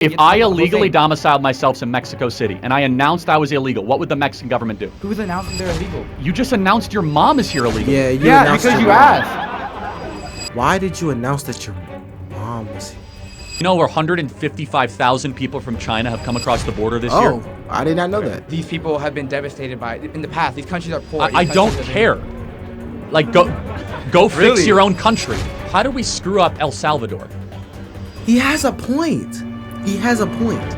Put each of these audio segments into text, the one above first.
If I illegally domiciled myself in Mexico City and I announced I was illegal, what would the Mexican government do? Who's announcing they're illegal? You just announced your mom is here illegally. Yeah, because you asked. Why did you announce that your mom was here? You know, 155,000 people from China have come across the border this year. Oh, I did not know that. These people have been devastated by in the past. These countries are poor. I don't care. Like, go fix your own country. How do we screw up El Salvador? He has a point. He has a point.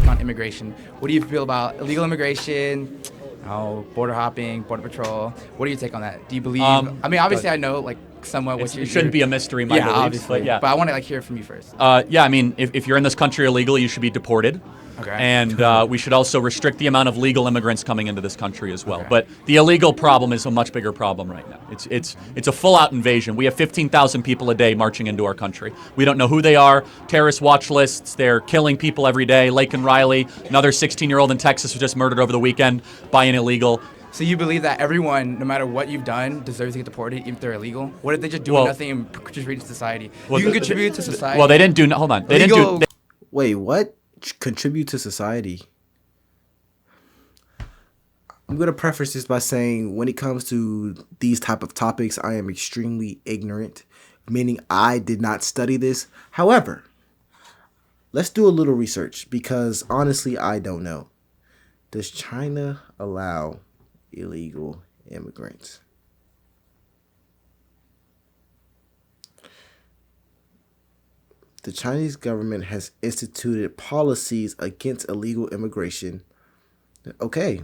On immigration, what do you feel about illegal immigration? Border hopping, border patrol. What do you take on that? Do you believe? I mean, obviously, I know like somewhat what it shouldn't be a mystery, my beliefs, obviously. but yeah. But I want to like hear from you first. Yeah, I mean, if you're in this country illegally, you should be deported. Okay. And we should also restrict the amount of legal immigrants coming into this country as well. Okay. But the illegal problem is a much bigger problem right now. It's a full-out invasion. We have 15,000 people a day marching into our country. We don't know who they are. Terrorist watch lists. They're killing people every day. Laken Riley, another 16-year-old in Texas, was just murdered over the weekend by an illegal. So you believe that everyone, no matter what you've done, deserves to get deported even if they're illegal? What if they just do nothing and contribute to society? Well, you can contribute to society. Well, they didn't do. Hold on. They didn't do. Wait, what? Contribute to society? I'm going to preface this by saying when it comes to these type of topics, I am extremely ignorant, meaning I did not study this. However, let's do a little research because honestly, I don't know. Does China allow illegal immigrants? The Chinese government has instituted policies against illegal immigration. Okay.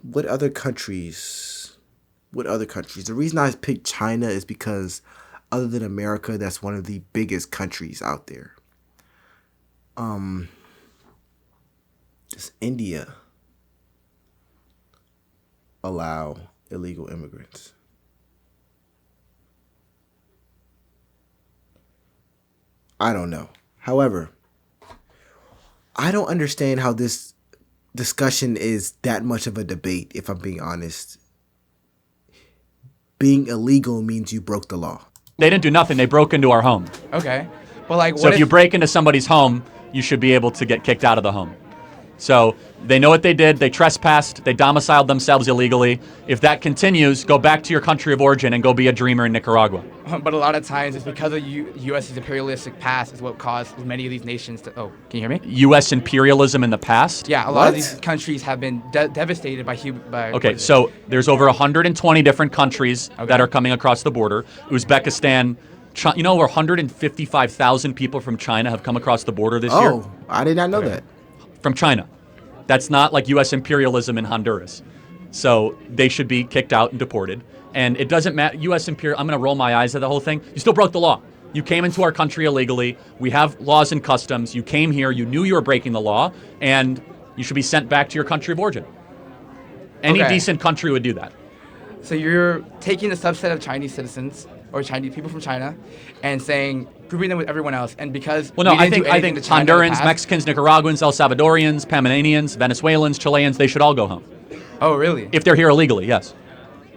What other countries? The reason I picked China is because other than America, that's one of the biggest countries out there. Does India allow illegal immigrants? I don't know. However, I don't understand how this discussion is that much of a debate, if I'm being honest. Being illegal means you broke the law. They didn't do nothing. They broke into our home. Okay. Well, like, so if you break into somebody's home, you should be able to get kicked out of the home. So they know what they did. They trespassed. They domiciled themselves illegally. If that continues, go back to your country of origin and go be a dreamer in Nicaragua. But a lot of times it's because of U.S.'s imperialistic past is what caused many of these nations to... Oh, can you hear me? U.S. imperialism in the past? Yeah, a lot of these countries have been devastated by... Okay, so there's over 120 different countries that are coming across the border. Uzbekistan... You know, 155,000 people from China have come across the border this year? Oh, I did not know that. From China. That's not like U.S. imperialism in Honduras. So they should be kicked out and deported. And it doesn't matter. U.S. imperial. I'm going to roll my eyes at the whole thing. You still broke the law. You came into our country illegally. We have laws and customs. You came here. You knew you were breaking the law. And you should be sent back to your country of origin. Any decent country would do that. So you're taking a subset of Chinese citizens or Chinese people from China and saying, grouping them with everyone else, and because I think Hondurans, Mexicans, Nicaraguans, El Salvadorians, Panamanians, Venezuelans, Chileans, they should all go home. Oh, really? If they're here illegally, yes.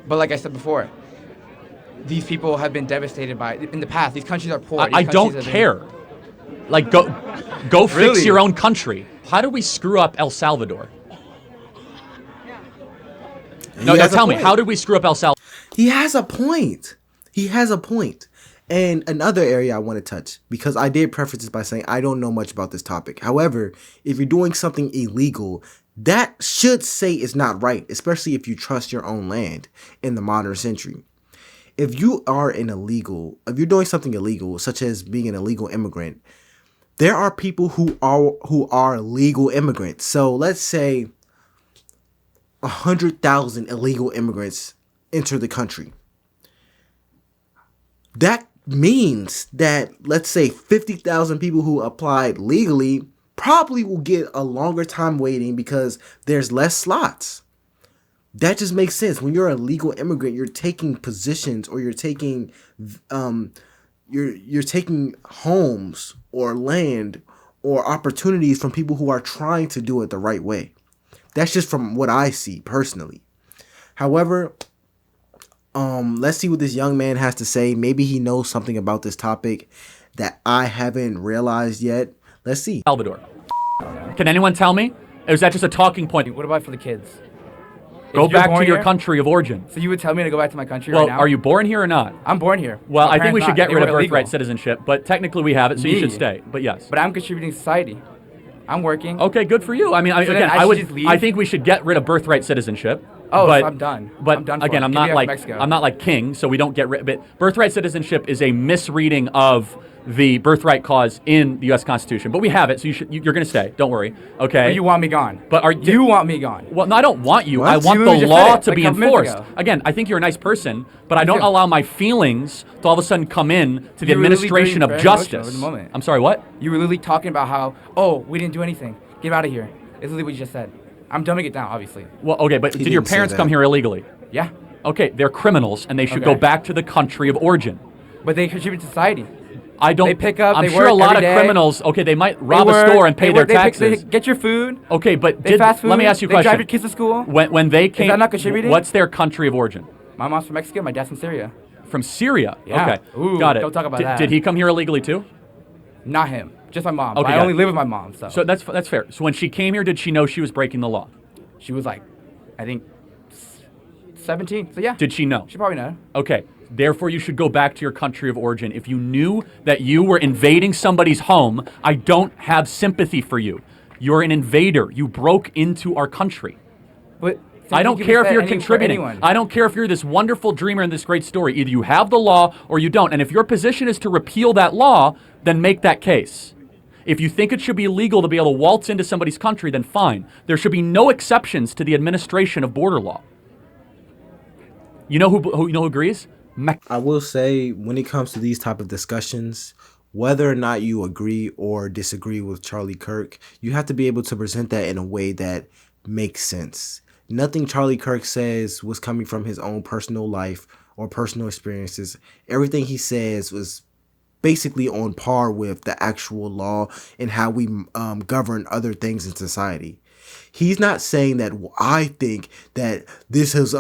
But like I said before, these people have been devastated by in the past. These countries are poor. I don't care. Like go fix your own country. How do we screw up El Salvador? No, tell me, how did we screw up El Salvador? He has a point. He has a point. And another area I want to touch, because I did preface this by saying I don't know much about this topic. However, if you're doing something illegal, that should say it's not right, especially if you trust your own land in the modern century. If you're doing something illegal, such as being an illegal immigrant, there are people who are legal immigrants. So let's say 100,000 illegal immigrants enter the country. That means that, let's say, 50,000 people who applied legally probably will get a longer time waiting because there's less slots. That just makes sense. When you're a legal immigrant, you're taking positions, or you're taking you're taking homes or land or opportunities from people who are trying to do it the right way. That's just from what I see personally. However, let's see what this young man has to say. Maybe he knows something about this topic. that I haven't realized yet. Let's see. Salvador. Can anyone tell me? Or is that just a talking point? What about for the kids? Go If you're back to born your here- country of origin. So you would tell me to go back to my country Well, right now? are you born here or not? I'm born here. Well, My I think we parents should not. get They rid of were birthright illegal. citizenship, but technically we have it, so you Me. should stay. But yes. But I'm contributing to society. I'm working. Okay, good for you. I mean, So then again, I I should would. just leave? I think we should get rid of birthright citizenship. Oh, but, so I'm done. But I'm done for again, it. I'm Get me not out like Mexico. I'm not like king, so we don't get rid. But birthright citizenship is a misreading of the birthright clause in the U.S. Constitution. But we have it, so you're going to stay. Don't worry. Okay. But you want me gone. But are you want me gone? Well, no, I don't want you. What? I want You the just law said it, to like be a couple minutes enforced. ago. Again, I think you're a nice person, but I Me don't too. allow my feelings to all of a sudden come in to the You were literally administration of very emotional justice. at the moment. I'm sorry, what? You were literally talking about how, oh, we didn't do anything. Get out of here. It's literally what you just said. I'm dumbing it down, obviously. Well, okay, but did your didn't say parents that. come here illegally? Yeah. Okay, they're criminals, and they should go Okay. back to the country of origin. But they contribute to society. I don't. They pick up, I'm they sure work a lot every of day. criminals. Okay, they might They rob a work, store and pay they their work, they pick- taxes. they get your food. Okay, but They fast food. let me ask you a They question. drive your kids to school. When they came, that not contributing? what's their country of origin? My mom's from Mexico. My dad's from Syria. From Syria. Yeah. Okay, Ooh, got it. don't talk about Did- that. Did he come here illegally too? Not him. Just my mom. Okay, But I got only it. live with my mom, so. So that's fair. So when she came here, did she know she was breaking the law? She was like, I think, 17. So yeah. Did she know? She probably know. Okay. Therefore, you should go back to your country of origin. If you knew that you were invading somebody's home, I don't have sympathy for you. You're an invader. You broke into our country. But I don't care if you're contributing. I don't care if you're this wonderful dreamer in this great story. Either you have the law or you don't. And if your position is to repeal that law, then make that case. If you think it should be illegal to be able to waltz into somebody's country, then fine. There should be no exceptions to the administration of border law. You know who agrees? I will say, when it comes to these type of discussions, whether or not you agree or disagree with Charlie Kirk, you have to be able to present that in a way that makes sense. Nothing Charlie Kirk says was coming from his own personal life or personal experiences. Everything he says was basically on par with the actual law and how we govern other things in society. He's not saying that I think that this was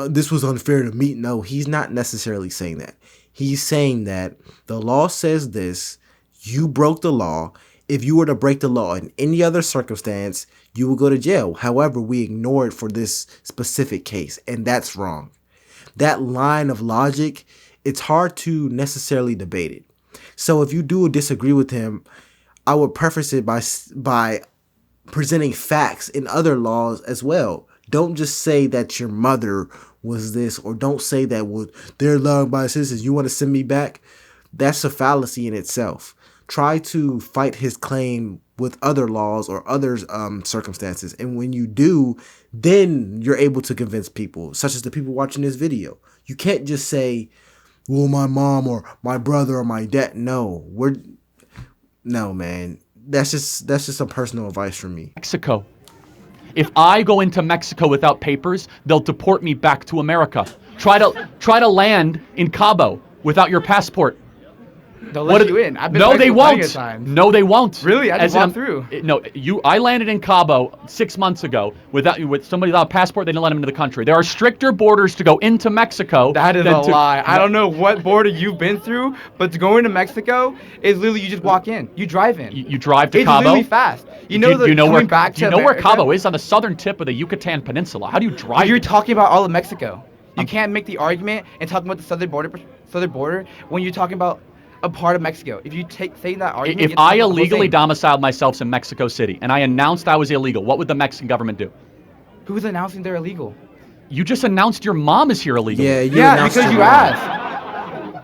unfair to me. No, he's not necessarily saying that. He's saying that the law says this, you broke the law. If you were to break the law in any other circumstance, you would go to jail. However, we ignore it for this specific case, and that's wrong. That line of logic, it's hard to necessarily debate it. So if you do disagree with him, I would preface it by presenting facts in other laws as well. Don't just say that your mother was this, or don't say that they're law-abiding citizens. You want to send me back? That's a fallacy in itself. Try to fight his claim with other laws or other circumstances. And when you do, then you're able to convince people, such as the people watching this video. You can't just say, well, my mom or my brother or my dad. No, man. That's just some personal advice from me. Mexico. If I go into Mexico without papers, they'll deport me back to America. Try to land in Cabo without your passport. They'll let you in. I've been No, to they Mexico plenty of won't. times. No, they won't. Really? I just As in, walked through. No, I landed in Cabo 6 months ago with somebody without a passport. They didn't let him into the country. There are stricter borders to go into Mexico. That is than a to- lie. I don't know what border you've been through, but to go into Mexico is literally you just walk in. You drive in. You drive to it's Cabo. literally fast. You know do you know where back do you to know where America? Cabo is? On the southern tip of the Yucatan Peninsula. How do you drive? You're talking about all of Mexico. You can't make the argument and talk about the southern border when you're talking about a part of Mexico. If you say that argument, If you're I talking about the whole illegally thing. domiciled myself in Mexico City and I announced I was illegal, what would the Mexican government do? Who's announcing they're illegal? You just announced your mom is here illegally. Yeah, announced because it. you asked.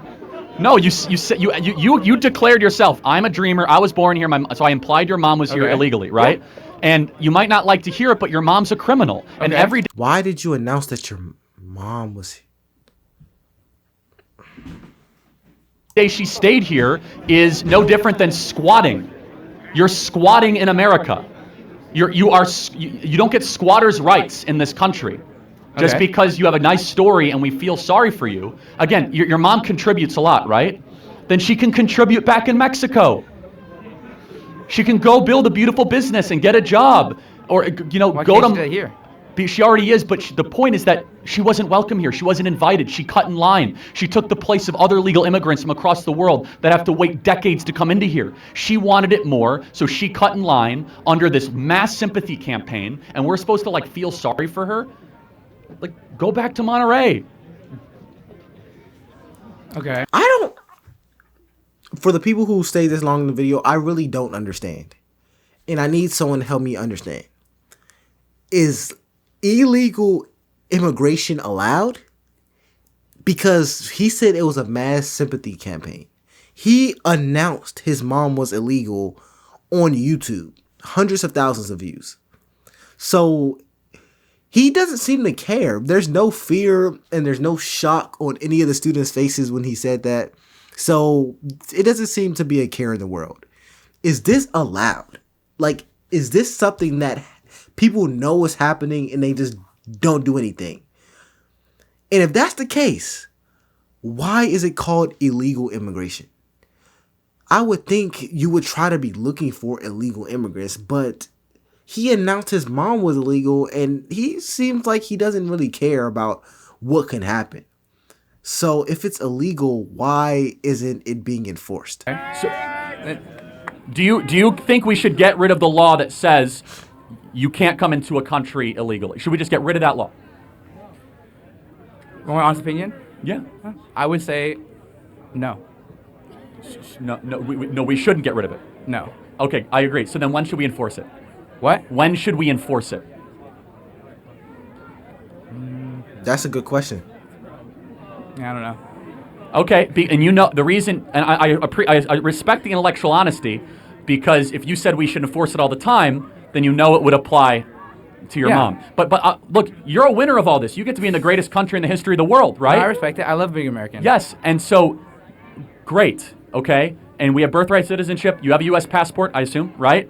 No, you declared yourself. I'm a dreamer. I was born here. So I implied your mom was here Okay. illegally, right? Yeah. And you might not like to hear it, but your mom's a criminal. And Okay. every Why did you announce that your mom was? day she stayed here is no different than squatting. You're squatting in America. You don't get squatters' rights in this country. Just Okay. because you have a nice story and we feel sorry for you. Again, your mom contributes a lot, right? Then she can contribute back in Mexico. She can go build a beautiful business and get a job, or Why go can't to. you do that here? She already is, but the point is that she wasn't welcome here. She wasn't invited. She cut in line. She took the place of other legal immigrants from across the world that have to wait decades to come into here. She wanted it more, so she cut in line under this mass sympathy campaign, and we're supposed to like feel sorry for her? Like, go back to Monterey. Okay. I don't. For the people who stay this long in the video, I really don't understand. And I need someone to help me understand. Is illegal immigration allowed? Because he said it was a mass sympathy campaign. He announced his mom was illegal on YouTube. Hundreds of thousands of views. So he doesn't seem to care. There's no fear and there's no shock on any of the students' faces when he said that. So it doesn't seem to be a care in the world. Is this allowed? Like, is this something that people know is happening and they just don't do anything? And if that's the case, why is it called illegal immigration? I would think you would try to be looking for illegal immigrants, but he announced his mom was illegal and he seems like he doesn't really care about what can happen. So if it's illegal, why isn't it being enforced? So, do you think we should get rid of the law that says you can't come into a country illegally? Should we just get rid of that law? My honest opinion? Yeah. I would say no. No, we shouldn't get rid of it. No. Okay, I agree. So then when should we enforce it? What? When should we enforce it? That's a good question. Yeah, I don't know. Okay, and you know the reason, and I respect the intellectual honesty, because if you said we should enforce it all the time, then you know it would apply to your mom. But look, you're a winner of all this. You get to be in the greatest country in the history of the world, right? I respect it. I love being American. Yes, and so, great, okay? And we have birthright citizenship. You have a U.S. passport, I assume, right?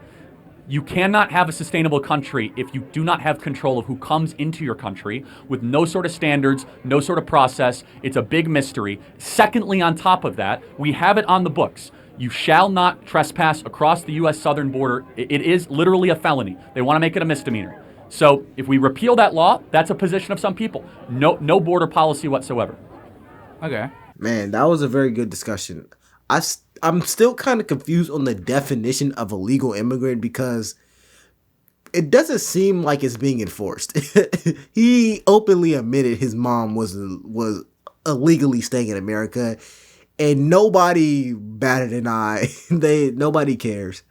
You cannot have a sustainable country if you do not have control of who comes into your country with no sort of standards, no sort of process. It's a big mystery. Secondly, on top of that, we have it on the books. You shall not trespass across the U.S. southern border. It is literally a felony. They want to make it a misdemeanor. So if we repeal that law, that's a position of some people. No border policy whatsoever. Okay. Man, that was a very good discussion. I'm still kind of confused on the definition of a legal immigrant because it doesn't seem like it's being enforced. He openly admitted his mom was illegally staying in America, and nobody batted an eye. Nobody cares.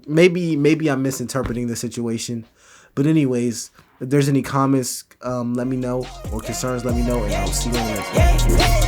Maybe I'm misinterpreting the situation, but anyways, if there's any comments, let me know, or concerns, let me know, and I'll see you on the next one.